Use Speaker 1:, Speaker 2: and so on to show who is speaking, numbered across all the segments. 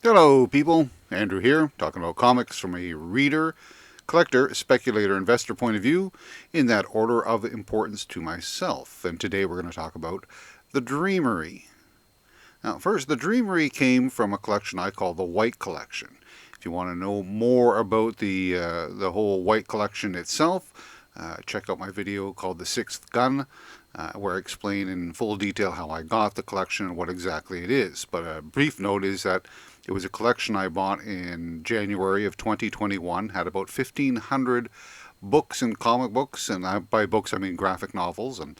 Speaker 1: Hello, people. Andrew here, talking about comics from a reader, collector, speculator, investor point of view, in that order of importance to myself. And today we're going to talk about the Dreamery. Now, first, the Dreamery came from a collection I call the White Collection. If you want to know more about the whole White Collection itself, check out my video called The Sixth Gun, where I explain in full detail how I got the collection and what exactly it is. But a brief note is that it was a collection I bought in January of 2021, had about 1,500 books and comic books, and by books I mean graphic novels and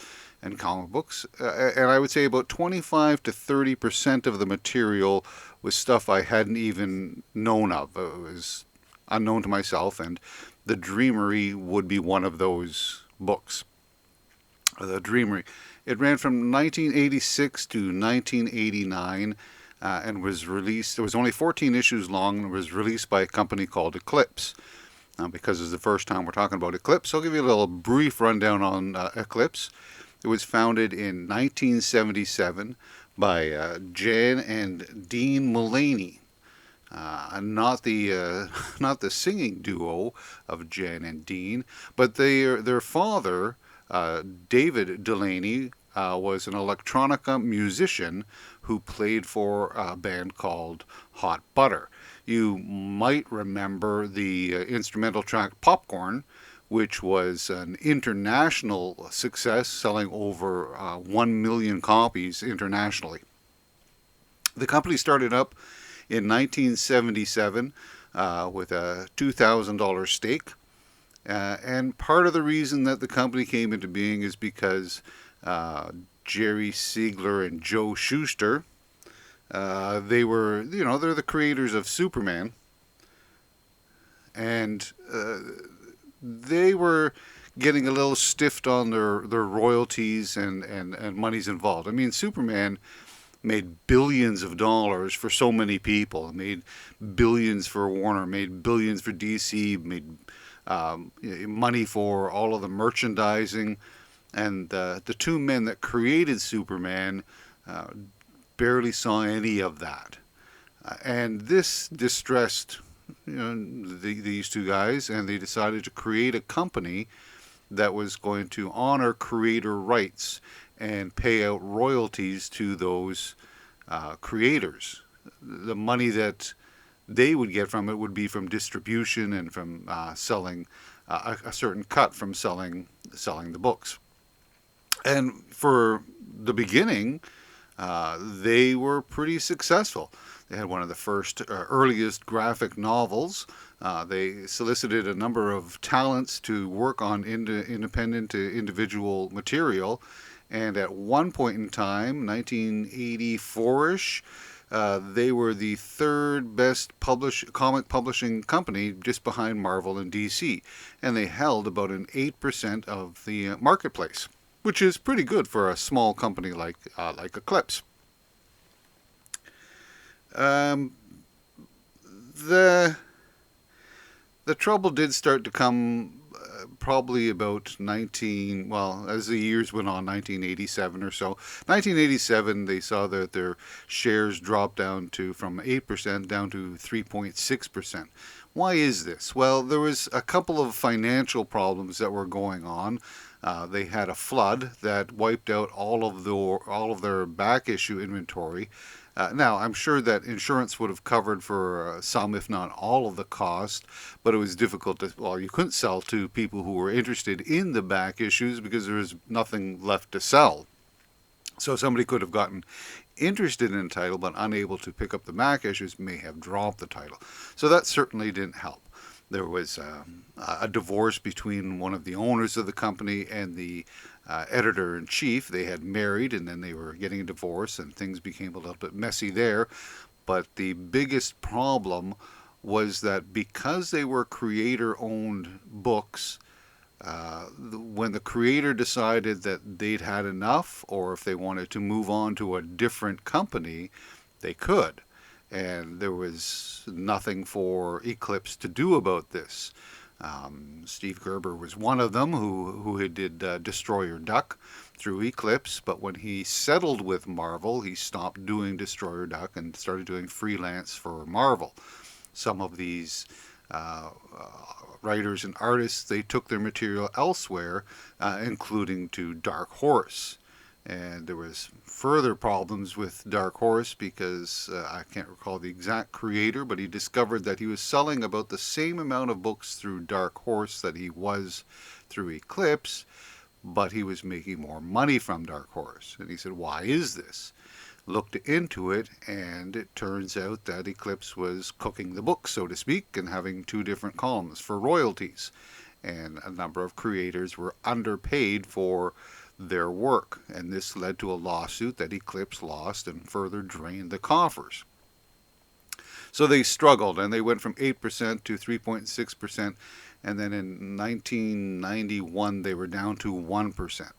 Speaker 1: comic books. And I would say about 25 to 30% of the material was stuff I hadn't even known of. It was unknown to myself, and the Dreamery would be one of those books. The Dreamery. It ran from 1986 to 1989 and was released. It was only 14 issues long and was released by a company called Eclipse. Now, because it's the first time we're talking about Eclipse, I'll give you a little brief rundown on Eclipse. It was founded in 1977 by Jan and Dean Mullaney. Not the not the singing duo of Jan and Dean, but their father, David Delaney, was an electronica musician who played for a band called Hot Butter. You might remember the instrumental track Popcorn, which was an international success, selling over 1 million copies internationally. The company started up in 1977 with a $2,000 stake. And part of the reason that the company came into being is because Jerry Siegler and Joe Shuster, they were, they're the creators of Superman. And they were getting a little stiffed on their royalties and monies involved. I mean, Superman made billions of dollars for so many people. It made billions for Warner, made billions for DC, made money for all of the merchandising. And the two men that created Superman barely saw any of that. And this distressed these two guys, and they decided to create a company that was going to honor creator rights and pay out royalties to those creators. The money that they would get from it would be from distribution and from selling a certain cut from selling the books. And for the beginning, they were pretty successful. They had one of the first earliest graphic novels. They solicited a number of talents to work on independent individual material. And at one point in time, 1984-ish, they were the third best comic publishing company, just behind Marvel and DC. And they held about an 8% of the marketplace, which is pretty good for a small company like Eclipse. The trouble did start to come probably about as the years went on, 1987 or so. 1987, they saw that their shares dropped down from 8% down to 3.6%. Why is this? Well, there was a couple of financial problems that were going on. They had a flood that wiped out all of their back issue inventory. Now, I'm sure that insurance would have covered for some, if not all, of the cost, but it was difficult you couldn't sell to people who were interested in the back issues because there was nothing left to sell. So somebody could have gotten interested in a title but unable to pick up the back issues, may have dropped the title. So that certainly didn't help. There was a divorce between one of the owners of the company and the editor-in-chief. They had married and then they were getting a divorce, and things became a little bit messy there. But the biggest problem was that because they were creator-owned books, when the creator decided that they'd had enough, or if they wanted to move on to a different company, they could. And there was nothing for Eclipse to do about this. Steve Gerber was one of them who did Destroyer Duck through Eclipse, but when he settled with Marvel, he stopped doing Destroyer Duck and started doing freelance for Marvel. Some of these writers and artists, they took their material elsewhere, including to Dark Horse. And there was further problems with Dark Horse because I can't recall the exact creator, but he discovered that he was selling about the same amount of books through Dark Horse that he was through Eclipse, but he was making more money from Dark Horse. And he said, why is this? Looked into it, and it turns out that Eclipse was cooking the books, so to speak, and having two different columns for royalties. And a number of creators were underpaid for their work, and this led to a lawsuit that Eclipse lost and further drained the coffers. So they struggled, and they went from 8% to 3.6%, and then in 1991 they were down to 1%.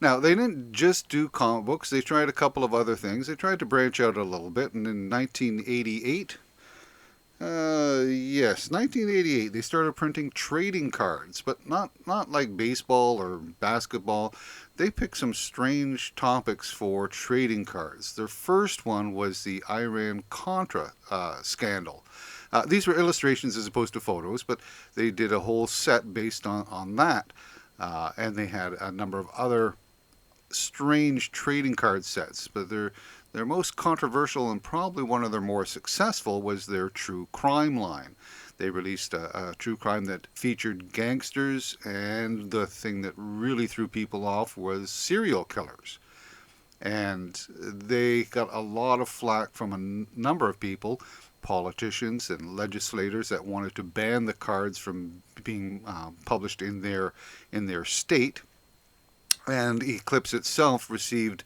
Speaker 1: Now, they didn't just do comic books, they tried a couple of other things. They tried to branch out a little bit, and in 1988, 1988, they started printing trading cards, but not like baseball or basketball. They picked some strange topics for trading cards. Their first one was the Iran-Contra scandal. These were illustrations as opposed to photos, but they did a whole set based on that. And they had a number of other strange trading card sets, but their most controversial and probably one of their more successful was their true crime line. They released a true crime that featured gangsters, and the thing that really threw people off was serial killers. And they got a lot of flack from a number of people, politicians and legislators, that wanted to ban the cards from being published in their state. And Eclipse itself received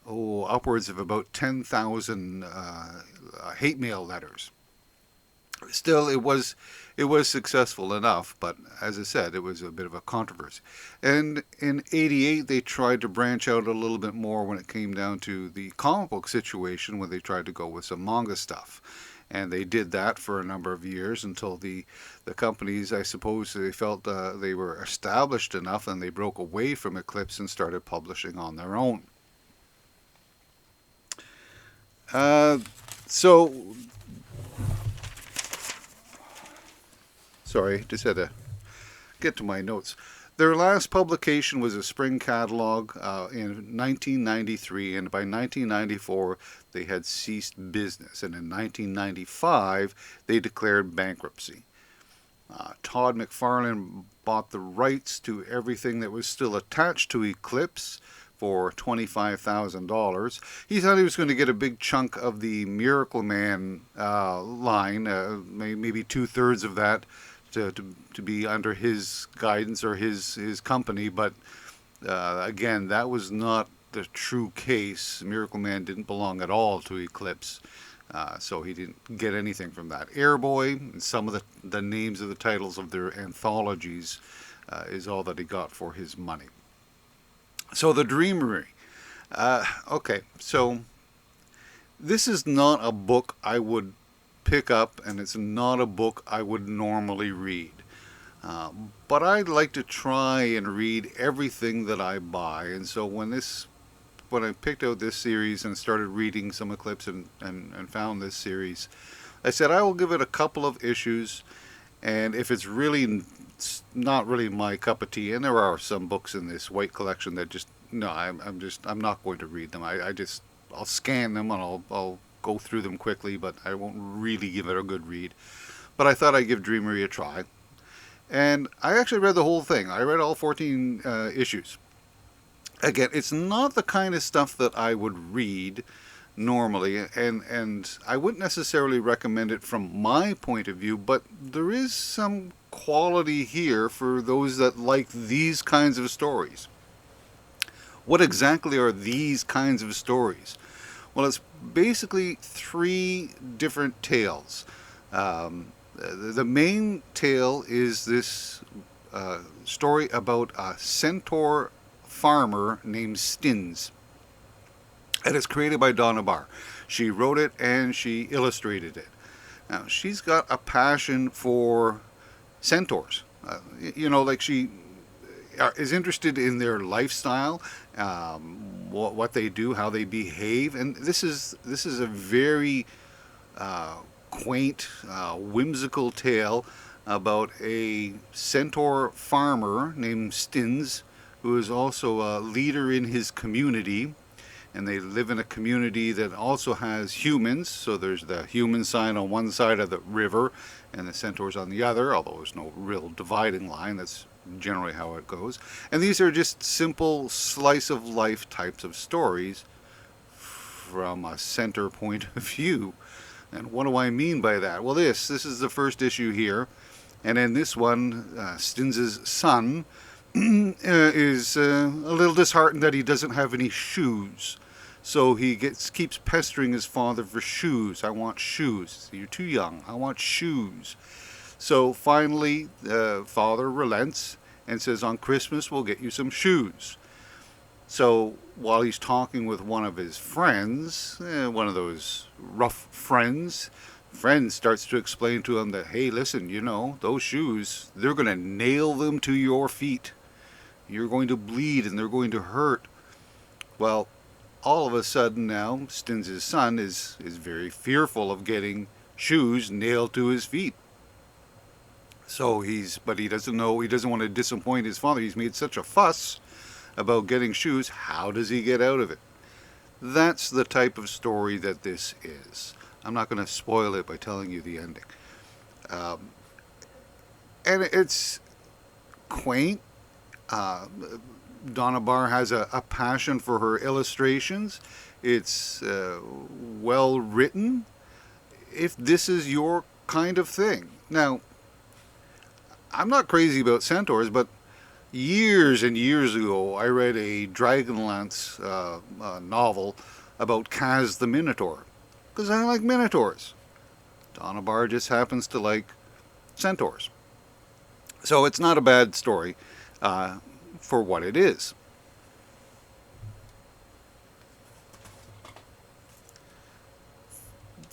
Speaker 1: upwards of about 10,000 hate mail letters. Still, it was successful enough, but as I said, it was a bit of a controversy. And in '88, they tried to branch out a little bit more when it came down to the comic book situation, when they tried to go with some manga stuff. And they did that for a number of years until the companies, I suppose, they felt they were established enough, and they broke away from Eclipse and started publishing on their own. Sorry, just had to get to my notes. Their last publication was a spring catalog in 1993, and by 1994 they had ceased business, and in 1995 they declared bankruptcy. Todd McFarlane bought the rights to everything that was still attached to Eclipse for $25,000. He thought he was going to get a big chunk of the Miracle Man line, maybe 2/3 of that, to be under his guidance or his company, but again, that was not the true case. Miracle Man didn't belong at all to Eclipse, so he didn't get anything from that. Airboy and some of the names of the titles of their anthologies is all that he got for his money. So the Dreamery. Okay, so this is not a book I would pick up, and it's not a book I would normally read. But I'd like to try and read everything that I buy, and so when I picked out this series and started reading some Eclipse and found this series, I said I will give it a couple of issues, and if it's really not really my cup of tea, and there are some books in this white collection that just, no, I'm not going to read them. I'll scan them and I'll go through them quickly, but I won't really give it a good read. But I thought I'd give Dreamery a try. And I actually read the whole thing. I read all 14 issues. Again, it's not the kind of stuff that I would read normally, and I wouldn't necessarily recommend it from my point of view, but there is some quality here for those that like these kinds of stories. What exactly are these kinds of stories? Well, it's basically 3 different tales. The main tale is this story about a centaur farmer named Stins. And it's created by Donna Barr. She wrote it and she illustrated it. Now, she's got a passion for centaurs. Like she is interested in their lifestyle, what they do, how they behave, and this is a very quaint, whimsical tale about a centaur farmer named Stins, who is also a leader in his community. And they live in a community that also has humans. So there's the human sign on one side of the river and the centaurs on the other, although there's no real dividing line. That's generally how it goes. And these are just simple slice of life types of stories from a center point of view. And what do I mean by that? Well, this is the first issue here. And in this one, Stins's son is a little disheartened that he doesn't have any shoes. So he keeps pestering his father for shoes. I want shoes. You're too young. I want shoes. So finally, the father relents and says, on Christmas, we'll get you some shoes. So while he's talking with one of his friends, one of those rough friends, friend starts to explain to him that, hey, listen, those shoes, they're going to nail them to your feet. You're going to bleed and they're going to hurt. Well, all of a sudden now, Stins's son is very fearful of getting shoes nailed to his feet. So but he doesn't know, he doesn't want to disappoint his father. He's made such a fuss about getting shoes. How does he get out of it? That's the type of story that this is. I'm not going to spoil it by telling you the ending. And it's quaint. Donna Barr has a passion for her illustrations. It's well written. If this is your kind of thing. Now, I'm not crazy about centaurs, but years and years ago, I read a Dragonlance novel about Kaz the Minotaur, because I like minotaurs. Donna Barr just happens to like centaurs. So it's not a bad story for what it is.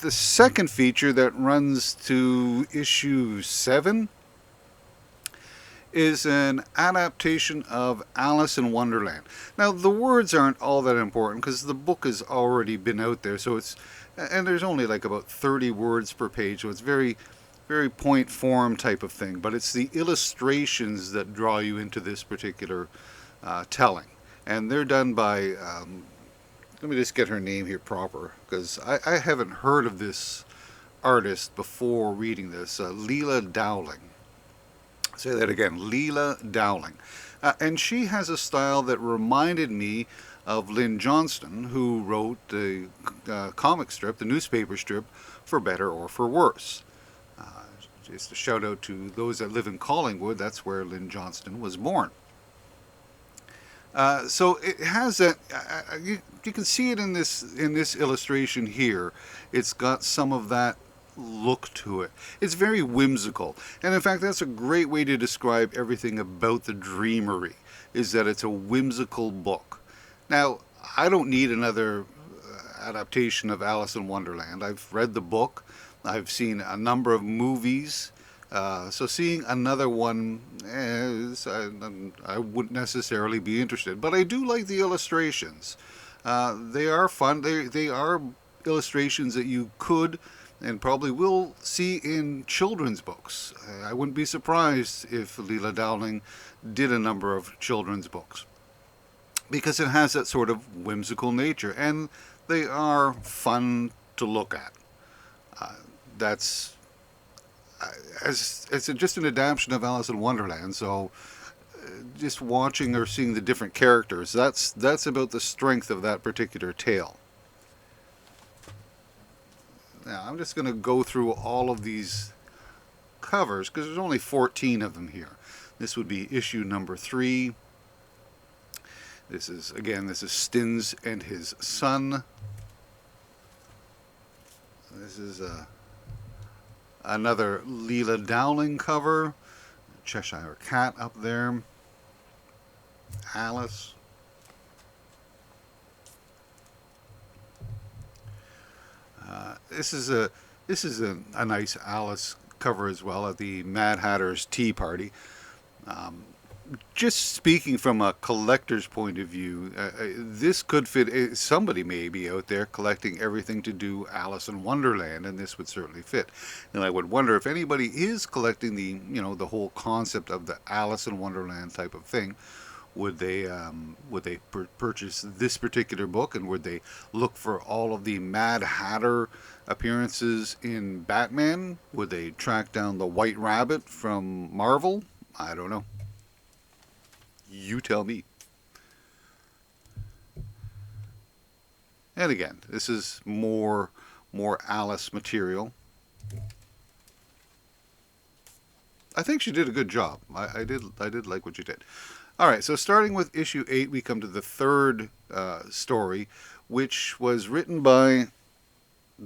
Speaker 1: The second feature that runs to issue 7 is an adaptation of Alice in Wonderland. Now, the words aren't all that important because the book has already been out there, and there's only like about 30 words per page, so it's very, very point form type of thing. But it's the illustrations that draw you into this particular telling, and they're done by. Let me just get her name here proper, because I haven't heard of this artist before reading this. Leela Dowling. Say that again, Leela Dowling. And she has a style that reminded me of Lynn Johnston, who wrote the comic strip, the newspaper strip, For Better or For Worse. Just a shout out to those that live in Collingwood, that's where Lynn Johnston was born. So it has that. You can see it in this illustration here. It's got some of that look to it. It's very whimsical, and in fact, that's a great way to describe everything about the Dreamery. Is that it's a whimsical book. Now, I don't need another adaptation of Alice in Wonderland. I've read the book. I've seen a number of movies. So seeing another one, I wouldn't necessarily be interested. But I do like the illustrations. They are fun. They are illustrations that you could and probably will see in children's books. I wouldn't be surprised if Leela Dowling did a number of children's books, because it has that sort of whimsical nature, and they are fun to look at. That's it's just an adaptation of Alice in Wonderland, so just watching or seeing the different characters, that's about the strength of that particular tale. Now, I'm just going to go through all of these covers, because there's only 14 of them here. This would be issue number 3. This is Stins and his son. This is another Leela Dowling cover. Cheshire Cat up there. Alice. This is a nice Alice cover as well, at the Mad Hatter's Tea Party. Just speaking from a collector's point of view, this could fit. Somebody may be out there collecting everything to do Alice in Wonderland, and this would certainly fit. And I would wonder if anybody is collecting the whole concept of the Alice in Wonderland type of thing. Would they purchase this particular book, and would they look for all of the Mad Hatter appearances in Batman? Would they track down the White Rabbit from Marvel? I don't know. You tell me. And again, this is more Alice material. I think she did a good job. I did like what she did. All right, so starting with issue 8, we come to the third story, which was written by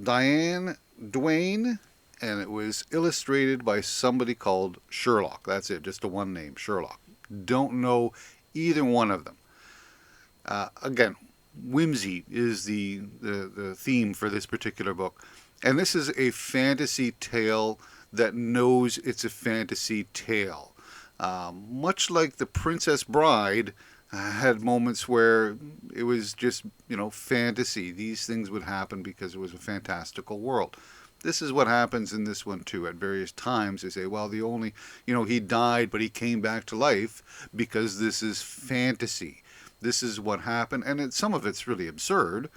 Speaker 1: Diane Duane, and it was illustrated by somebody called Sherlock. That's it, just a one name, Sherlock. Don't know either one of them. Again, whimsy is the theme for this particular book. And this is a fantasy tale that knows it's a fantasy tale. Much like The Princess Bride had moments where it was just, fantasy. These things would happen because it was a fantastical world. This is what happens in this one too. At various times, they say, well, he died, but he came back to life because this is fantasy. This is what happened, and some of it's really absurd.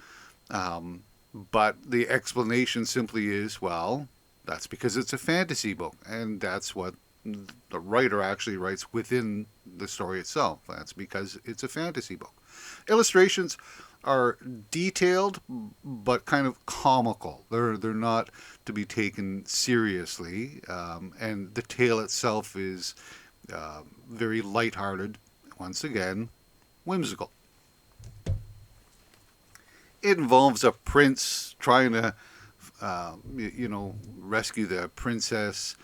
Speaker 1: But the explanation simply is, well, that's because it's a fantasy book, and that's what the writer actually writes within the story itself. That's because it's a fantasy book. Illustrations are detailed but kind of comical. They're not to be taken seriously, and the tale itself is very lighthearted. Once again, whimsical. It involves a prince trying to, rescue the princess,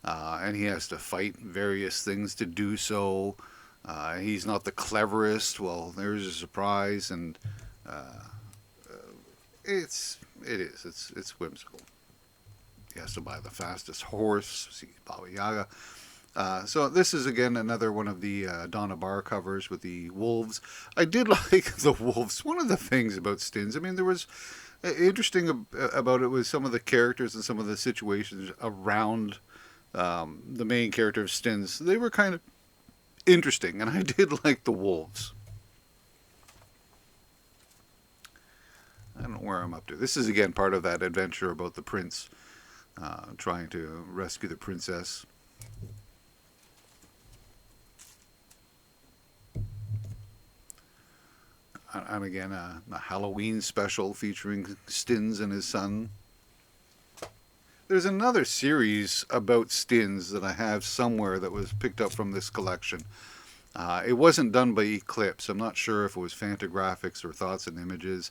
Speaker 1: and he has to fight various things to do so. He's not the cleverest. Well, there's a surprise, and it's whimsical. He has to buy the fastest horse. See Baba Yaga. So this is again another one of the Donna Barr covers with the wolves. I did like the wolves. One of the things about Stins, I mean, there was interesting about it was some of the characters and some of the situations around the main character of Stins. They were kind of interesting, and I did like the wolves. I don't know where I'm up to. This is again part of that adventure about the prince trying to rescue the princess. And again, a Halloween special featuring Stins and his son. There's another series about Stins that I have somewhere that was picked up from this collection. It wasn't done by Eclipse. I'm not sure if it was Fantagraphics or Thoughts and Images,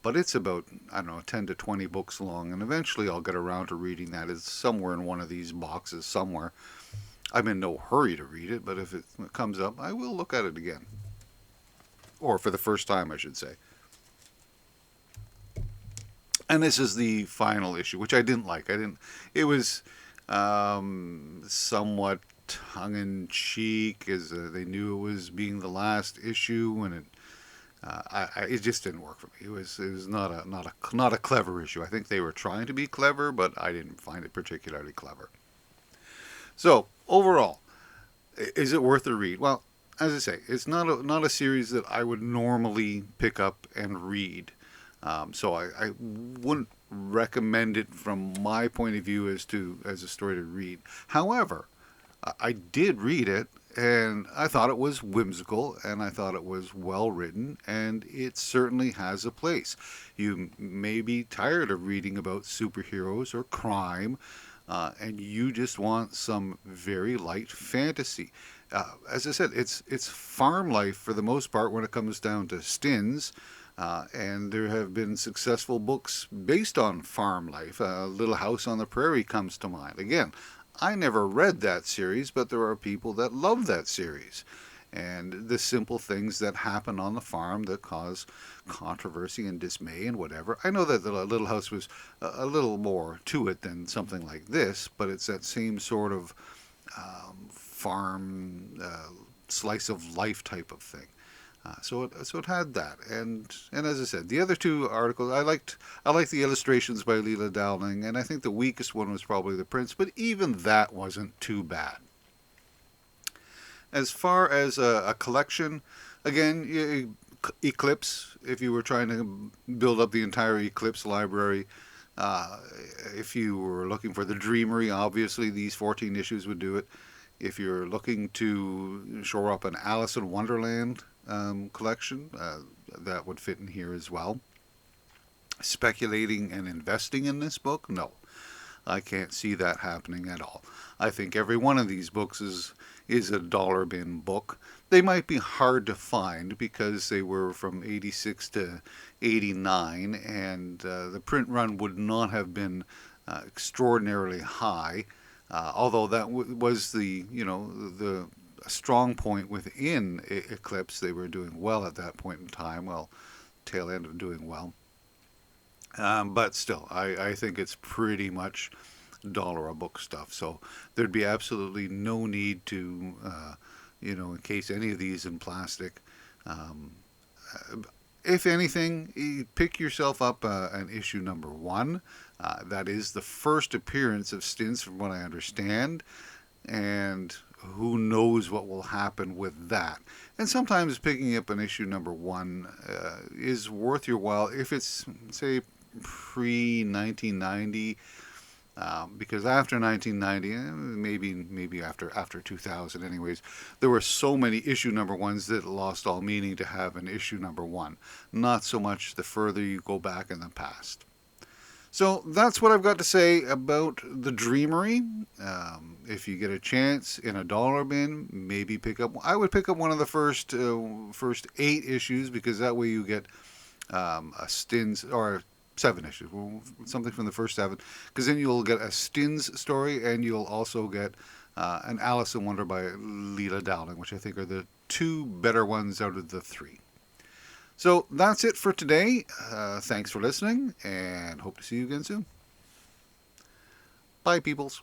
Speaker 1: but it's about, 10 to 20 books long, and eventually I'll get around to reading that. It's somewhere in one of these boxes somewhere. I'm in no hurry to read it, but if it comes up, I will look at it again. Or for the first time, I should say. And this is the final issue, which I didn't like. It was somewhat tongue-in-cheek, as they knew it was being the last issue, and it just didn't work for me. It was not a clever issue. I think they were trying to be clever, but I didn't find it particularly clever. So overall, is it worth a read? Well, as I say, it's not a series that I would normally pick up and read. So I wouldn't recommend it from my point of view as a story to read. However, I did read it, and I thought it was whimsical, and I thought it was well written, and it certainly has a place. You may be tired of reading about superheroes or crime, and you just want some very light fantasy. As I said, it's farm life for the most part when it comes down to Stins. And there have been successful books based on farm life. Little House on the Prairie comes to mind. Again, I never read that series, but there are people that love that series. And the simple things that happen on the farm that cause controversy and dismay and whatever. I know that the Little House was a little more to it than something like this, but it's that same sort of farm, slice of life type of thing. So it had that, and as I said, the other two articles I liked the illustrations by Leela Dowling, and I think the weakest one was probably the Prince, but even that wasn't too bad. As far as a collection, again, Eclipse. If you were trying to build up the entire Eclipse library, uh, if you were looking for the Dreamery, obviously these 14 issues would do it. If you're looking to shore up an Alice in Wonderland collection, that would fit in here as well. Speculating and investing in this book? No, I can't see that happening at all. I think every one of these books is a dollar bin book. They might be hard to find because they were from 86 to 89, and the print run would not have been extraordinarily high. Although that was the strong point within Eclipse. They were doing well at that point in time. Well, tail end of doing well. But still, I think it's pretty much dollar a book stuff. So there'd be absolutely no need to, encase any of these in plastic. Um, if anything, pick yourself up an issue number one. That is the first appearance of Stints, from what I understand, and who knows what will happen with that. And sometimes picking up an issue number one is worth your while if it's, say, pre 1990, because after 1990, maybe after 2000, anyways, there were so many issue number ones that it lost all meaning to have an issue number one. Not so much the further you go back in the past. So that's what I've got to say about the Dreamery. If you get a chance in a dollar bin, maybe pick up. I would pick up one of the first 8 issues, because that way you get a Stins, or 7 issues, something from the first 7, because then you'll get a Stins story, and you'll also get an Alice in Wonder by Leela Dowling, which I think are the 2 better ones out of the 3. So that's it for today. Thanks for listening, and hope to see you again soon. Bye, peoples.